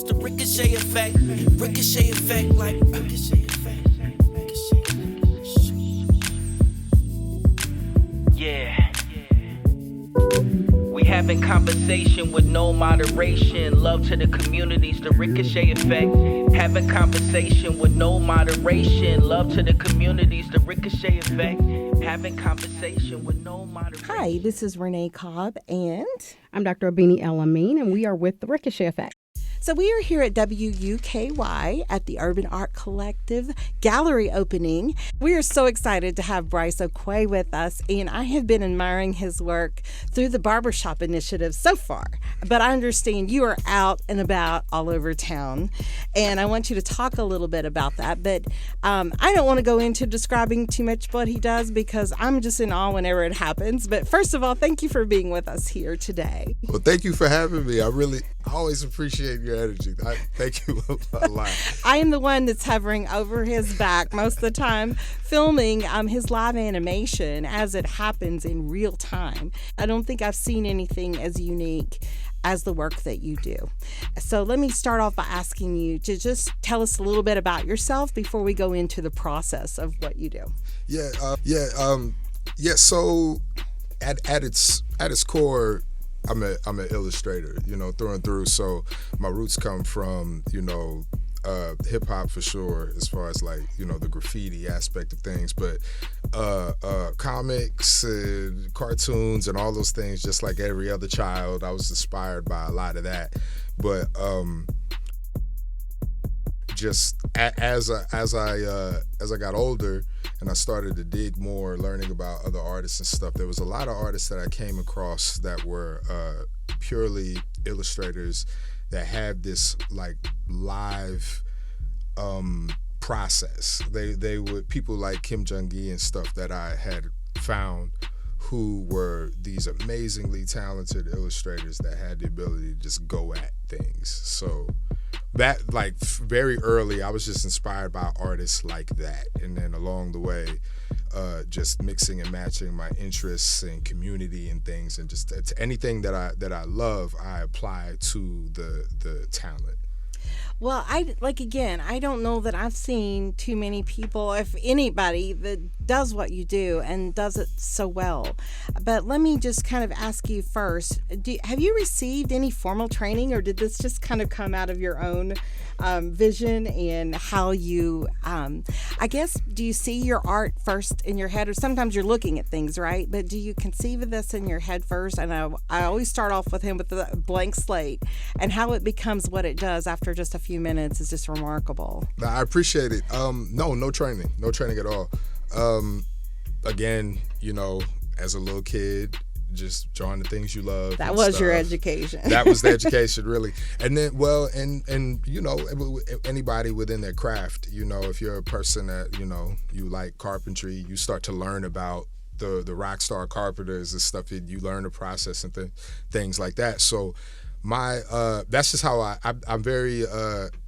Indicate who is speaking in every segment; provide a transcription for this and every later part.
Speaker 1: the ricochet effect. Ricochet effect, like ricochet effect.
Speaker 2: Yeah. We having conversation with no moderation. Love to the communities, the ricochet effect. Having conversation with no moderation. Love to the communities, the ricochet effect. Having conversation with no moderation.
Speaker 3: Hi, this is Renee Cobb, and
Speaker 4: I'm Dr. Abini El Amin, and we are with the Ricochet Effect.
Speaker 3: so we are here at WUKY at the Urban Art Collective gallery opening. We are so excited to have Bryce Oquaye with us, and I have been admiring his work through the Barbershop Initiative so far. But I understand you are out and about all over town, and I want you to talk a little bit about that. But I don't want to go into describing too much what he does because I'm just in awe whenever it happens. But first of all, thank you for being with us here today.
Speaker 5: Well, thank you for having me. I always appreciate your energy. Thank you a lot.
Speaker 3: I am the one that's hovering over his back most of the time, filming his live animation as it happens in real time. I don't think I've seen anything as unique as the work that you do. So let me start off by asking you to just tell us a little bit about yourself before we go into the process of what you do.
Speaker 5: So at its core, I'm an illustrator, through and through. So my roots come from, hip hop for sure, as far as the graffiti aspect of things, but comics and cartoons and all those things, just like every other child, I was inspired by a lot of that. But just as I got older and I started to dig more, learning about other artists and stuff, there was a lot of artists that I came across that were purely illustrators that had this live process. They were people like Kim Jung-gi and stuff that I had found who were these amazingly talented illustrators that had the ability to just go at things. So that very early, I was just inspired by artists like that, and then along the way, just mixing and matching my interests and community and things, and just anything that I love, I apply to the talent.
Speaker 3: Well, I don't know that I've seen too many people, if anybody, that does what you do and does it so well. But let me just kind of ask you first, have you received any formal training, or did this just kind of come out of your own vision and how you, do you see your art first in your head, or sometimes you're looking at things, right? But do you conceive of this in your head first? And I always start off with him with the blank slate, and how it becomes what it does after just a few minutes is just remarkable.
Speaker 5: I appreciate it. No training at all. Again, as a little kid, just drawing the things you love.
Speaker 3: That was your education.
Speaker 5: That was the education, really. And then, anybody within their craft, if you're a person that, you like carpentry, you start to learn about the rock star carpenters and stuff, and you learn the process and things like that. So that's just how I'm very,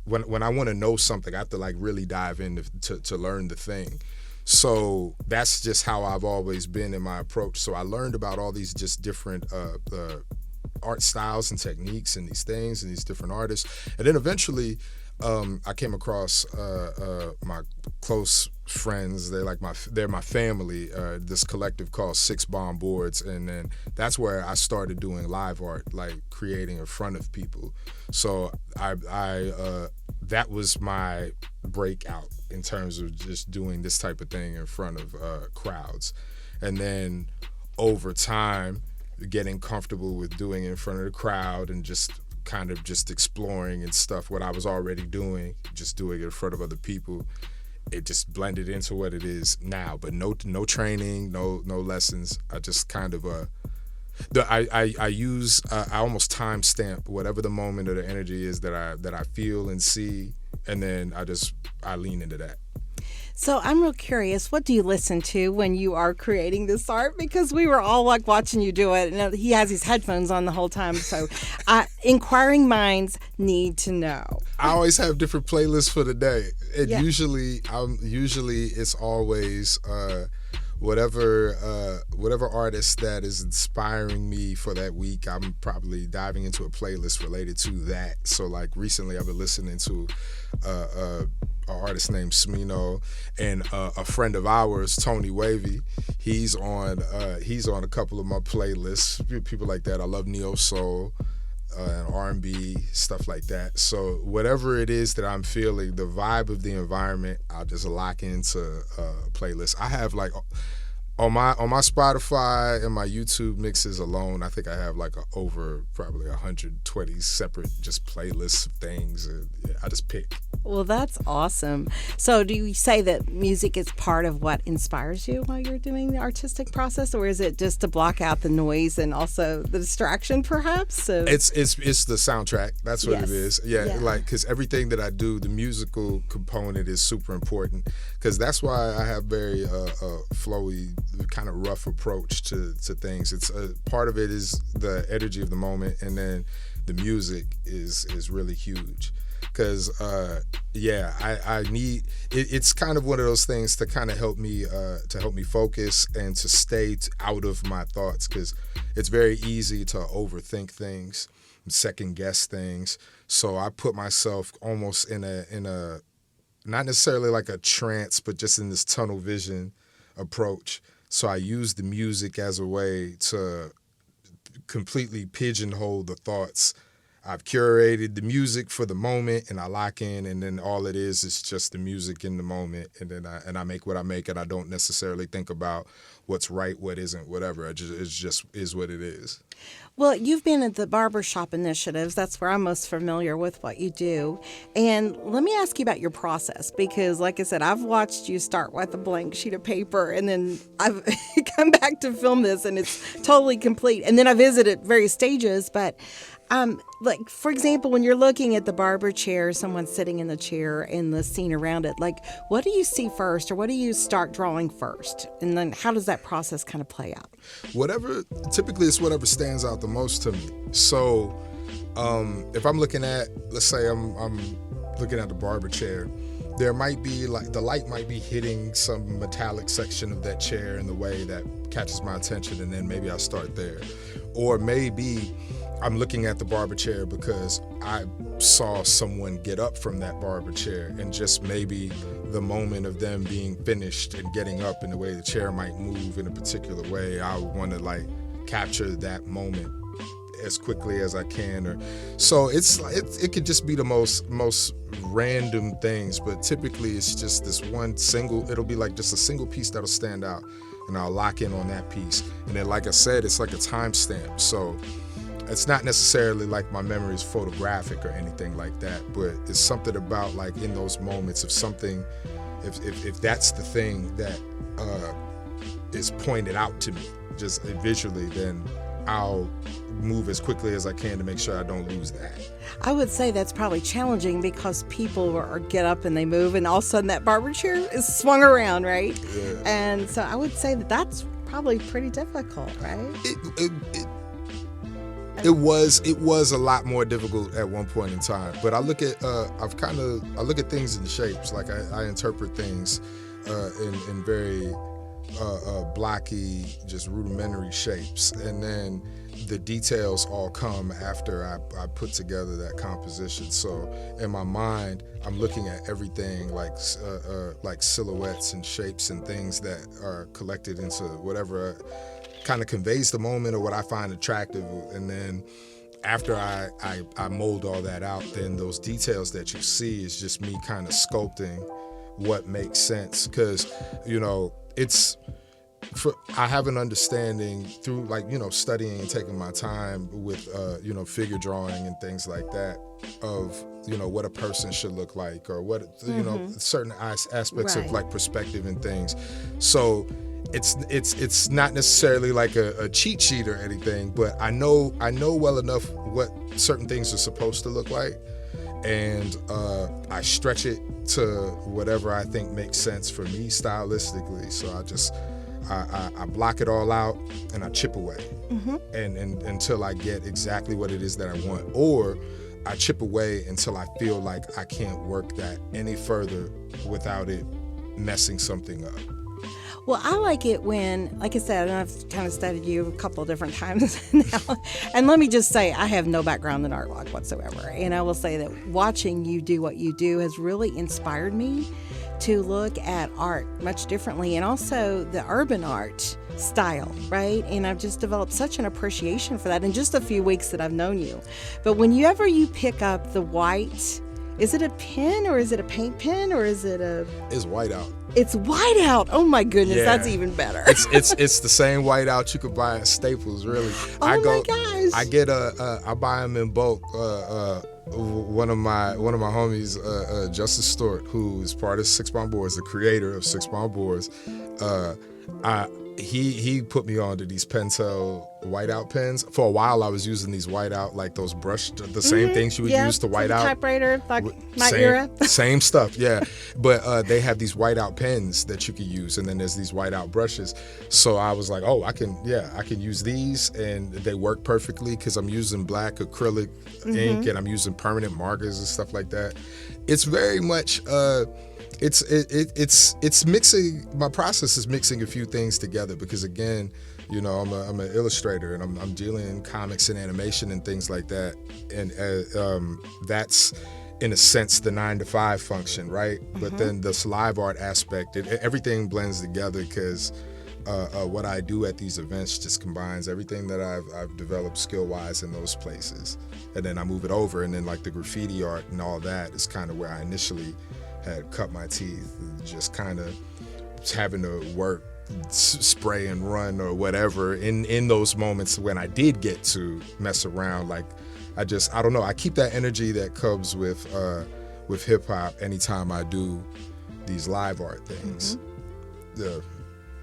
Speaker 5: when I want to know something, I have to really dive in to learn the thing. So that's just how I've always been in my approach. So I learned about all these just different art styles and techniques and these things and these different artists. And then eventually I came across my close friends. They're my family. This collective called Six Bomb Boards, and then that's where I started doing live art, creating in front of people. So I that was my breakout in terms of just doing this type of thing in front of crowds, and then over time, getting comfortable with doing it in front of the crowd and just kind of just exploring and stuff, what I was already doing, just doing it in front of other people. It just blended into what it is now, but no training, no lessons. I just kind of I use I almost timestamp whatever the moment or the energy is that I feel and see, and then I lean into that.
Speaker 3: So I'm real curious, what do you listen to when you are creating this art? Because we were all watching you do it, and he has his headphones on the whole time. So inquiring minds need to know.
Speaker 5: I always have different playlists for the day. Usually it's always whatever artist that is inspiring me for that week, I'm probably diving into a playlist related to that. So like recently I've been listening to an artist named Smino, and a friend of ours, Tony Wavy. He's on a couple of my playlists. People like that. I love neo soul and R&B, stuff like that. So whatever it is that I'm feeling, the vibe of the environment, I'll just lock into a playlist. I have like on my Spotify and my YouTube mixes alone, I think I have like over probably 120 separate just playlists of things. And I just pick.
Speaker 3: Well, that's awesome. So do you say that music is part of what inspires you while you're doing the artistic process, or is it just to block out the noise and also the distraction perhaps? So
Speaker 5: It's the soundtrack. That's what
Speaker 3: Yes.
Speaker 5: it is. Yeah.
Speaker 3: Yeah.
Speaker 5: Like, because everything that I do, the musical component is super important, because that's why I have very flowy, kind of rough approach to things. It's part of it is the energy of the moment, and then the music is really huge. Because I need it's kind of one of those things to kind of help me focus and to stay out of my thoughts, because it's very easy to overthink things, second guess things. So I put myself almost in a not necessarily like a trance, but just in this tunnel vision approach. So I use the music as a way to completely pigeonhole the thoughts. I've curated the music for the moment, and I lock in, and then all it is just the music in the moment, and then I make what I make, and I don't necessarily think about what's right, what isn't, whatever. It just is what it is.
Speaker 3: Well, you've been at the barbershop initiatives. That's where I'm most familiar with what you do. And let me ask you about your process, because like I said, I've watched you start with a blank sheet of paper, and then I've come back to film this, and it's totally complete. And then I visited various stages, but like, for example, when you're looking at the barber chair, someone sitting in the chair and the scene around it, like, what do you see first, or what do you start drawing first? And then how does that process kind of play out?
Speaker 5: Typically it's whatever stands out the most to me. So if I'm looking at, let's say I'm looking at the barber chair, there might be like the light might be hitting some metallic section of that chair in the way that catches my attention, and then maybe I start there. Or maybe I'm looking at the barber chair because I saw someone get up from that barber chair, and just maybe the moment of them being finished and getting up and the way the chair might move in a particular way, I want to like capture that moment as quickly as I can. Or so it could just be the most random things, but typically it's just this one single, it'll be like just a single piece that'll stand out, and I'll lock in on that piece. And then, like I said, it's like a timestamp. So it's not necessarily like my memory is photographic or anything like that, but it's something about like in those moments of something, if that's the thing that is pointed out to me just visually, then I'll move as quickly as I can to make sure I don't lose that.
Speaker 3: I would say that's probably challenging, because people get up and they move, and all of a sudden that barber chair is swung around, right?
Speaker 5: Yeah.
Speaker 3: And so I would say that's probably pretty difficult, right?
Speaker 5: It was a lot more difficult at one point in time, but I look at I look at things in shapes. Like I interpret things in very blocky, just rudimentary shapes, and then the details all come after I put together that composition. So in my mind, I'm looking at everything like silhouettes and shapes and things that are collected into whatever kind of conveys the moment or what I find attractive. And then after I mold all that out, then those details that you see is just me kind of sculpting what makes sense. Because, I have an understanding through studying and taking my time with figure drawing and things like that of what a person should look like, or what certain aspects
Speaker 3: Right.
Speaker 5: of like perspective and things. So it's not necessarily like a cheat sheet or anything, but I know well enough what certain things are supposed to look like, and I stretch it to whatever I think makes sense for me stylistically. So I block it all out and I chip away, and until I get exactly what it is that I want, or I chip away until I feel like I can't work that any further without it messing something up.
Speaker 3: Well, I like it when, like I said, and I've kind of studied you a couple of different times now. And let me just say, I have no background in art whatsoever. And I will say that watching you do what you do has really inspired me to look at art much differently, and also the urban art style, right? And I've just developed such an appreciation for that in just a few weeks that I've known you. But whenever you pick up the white, is it a pen or is it a paint pen or is it a...
Speaker 5: It's whiteout.
Speaker 3: It's whiteout. Oh my goodness,
Speaker 5: Yeah.
Speaker 3: that's even better.
Speaker 5: It's the same whiteout you could buy at Staples, really.
Speaker 3: Oh my gosh.
Speaker 5: I buy them in bulk. One of my homies, Justice Stewart, who is part of 6 Pound Boards, the creator of 6 Pound Boards, he put me on to these Pentel whiteout pens. For a while, I was using these whiteout, like those brushed, the same things you would use to white out.
Speaker 3: Typewriter, like my era.
Speaker 5: Same stuff, yeah. But they have these whiteout pens that you could use, and then there's these whiteout brushes. So I was like, oh, I can use these, and they work perfectly because I'm using black acrylic ink, and I'm using permanent markers and stuff like that. It's very much. It's mixing. My process is mixing a few things together because, again, you know, I'm an illustrator and I'm dealing in comics and animation and things like that, and that's in a sense the 9 to 5 function, right? But then this live art aspect, everything blends together because what I do at these events just combines everything that I've developed skill-wise in those places, and then I move it over, and then like the graffiti art and all that is kind of where I initially had cut my teeth, just kind of having to work, spray and run or whatever in those moments when I did get to mess around. Like I don't know, I keep that energy that comes with hip hop anytime I do these live art things. Yeah.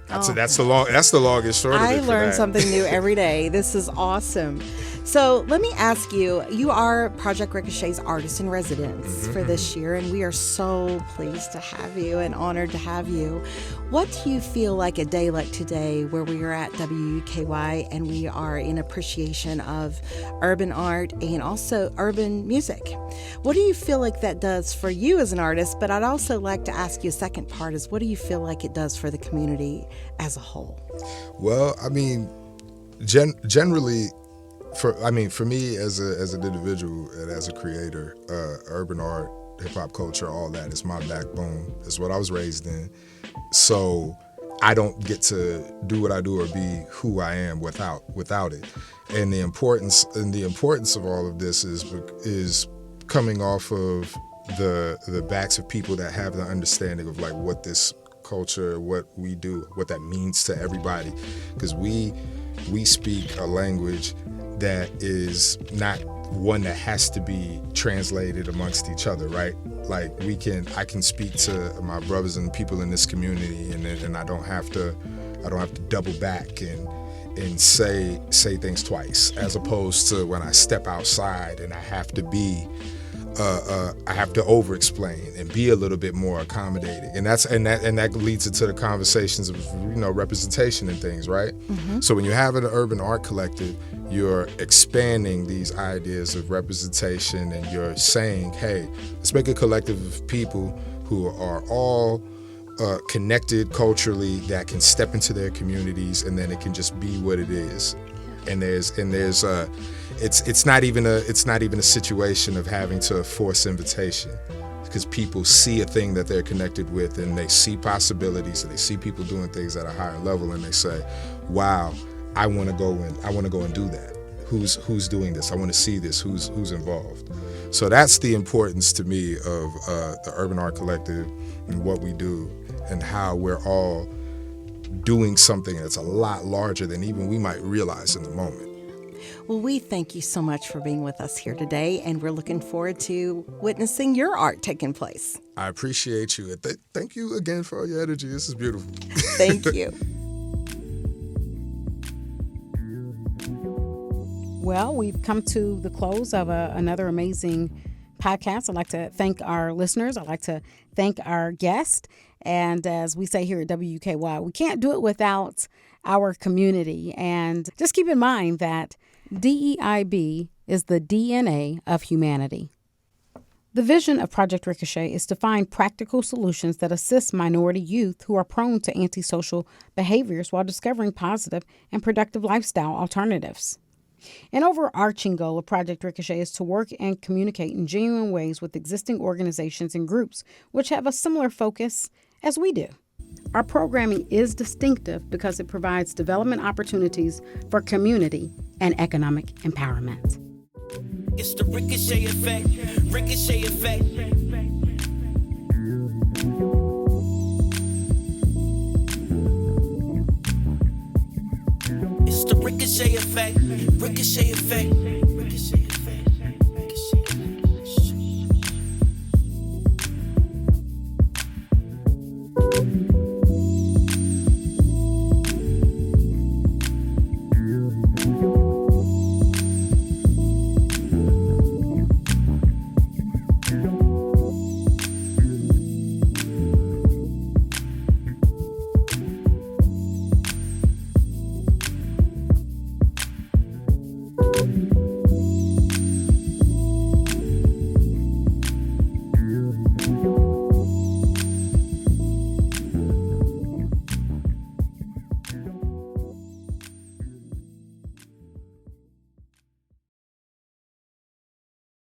Speaker 5: That's the longest short of it.
Speaker 3: I
Speaker 5: for
Speaker 3: learn
Speaker 5: that.
Speaker 3: something new every day. This is awesome. So let me ask you, you are Project Ricochet's artist in residence for this year, and we are so pleased to have you and honored to have you. What do you feel like a day like today where we are at WUKY and we are in appreciation of urban art and also urban music? What do you feel like that does for you as an artist? But I'd also like to ask you a second part is, what do you feel like it does for the community as a whole?
Speaker 5: Well, I mean, generally, for me as an individual and as a creator, urban art, hip hop culture, all that is my backbone. It's what I was raised in. So I don't get to do what I do or be who I am without it. And the importance of all of this is coming off of the backs of people that have the understanding of like what this culture, what we do, what that means to everybody, because we speak a language that is not one that has to be translated amongst each other, right? Like I can speak to my brothers and people in this community, and I don't have to double back and say things twice, as opposed to when I step outside and I have to over-explain and be a little bit more accommodating, and that leads into the conversations of, you know, representation and things, right? So when you have an urban art collective, you're expanding these ideas of representation, and you're saying, hey, let's make a collective of people who are all connected culturally, that can step into their communities, and then it can just be what it is. And it's not even a situation of having to force invitation, because people see a thing that they're connected with, and they see possibilities, and they see people doing things at a higher level, and they say, wow, I want to go and do that. Who's doing this? I want to see this. Who's involved? So that's the importance to me of the Urban Art Collective and what we do, and how we're all doing something that's a lot larger than even we might realize in the moment.
Speaker 3: Well, we thank you so much for being with us here today, and we're looking forward to witnessing your art taking place.
Speaker 5: I appreciate you. Thank you again for all your energy. This is beautiful.
Speaker 3: Thank you.
Speaker 4: Well, we've come to the close of another amazing podcast. I'd like to thank our listeners. I'd like to thank our guest. And as we say here at WUKY, we can't do it without our community. And just keep in mind that DEIB is the DNA of humanity. The vision of Project Ricochet is to find practical solutions that assist minority youth who are prone to antisocial behaviors while discovering positive and productive lifestyle alternatives. An overarching goal of Project Ricochet is to work and communicate in genuine ways with existing organizations and groups which have a similar focus as we do. Our programming is distinctive because it provides development opportunities for community and economic empowerment.
Speaker 1: It's the Ricochet effect, Ricochet effect. It's the Ricochet effect, Ricochet effect, Ricochet effect, Ricochet effect.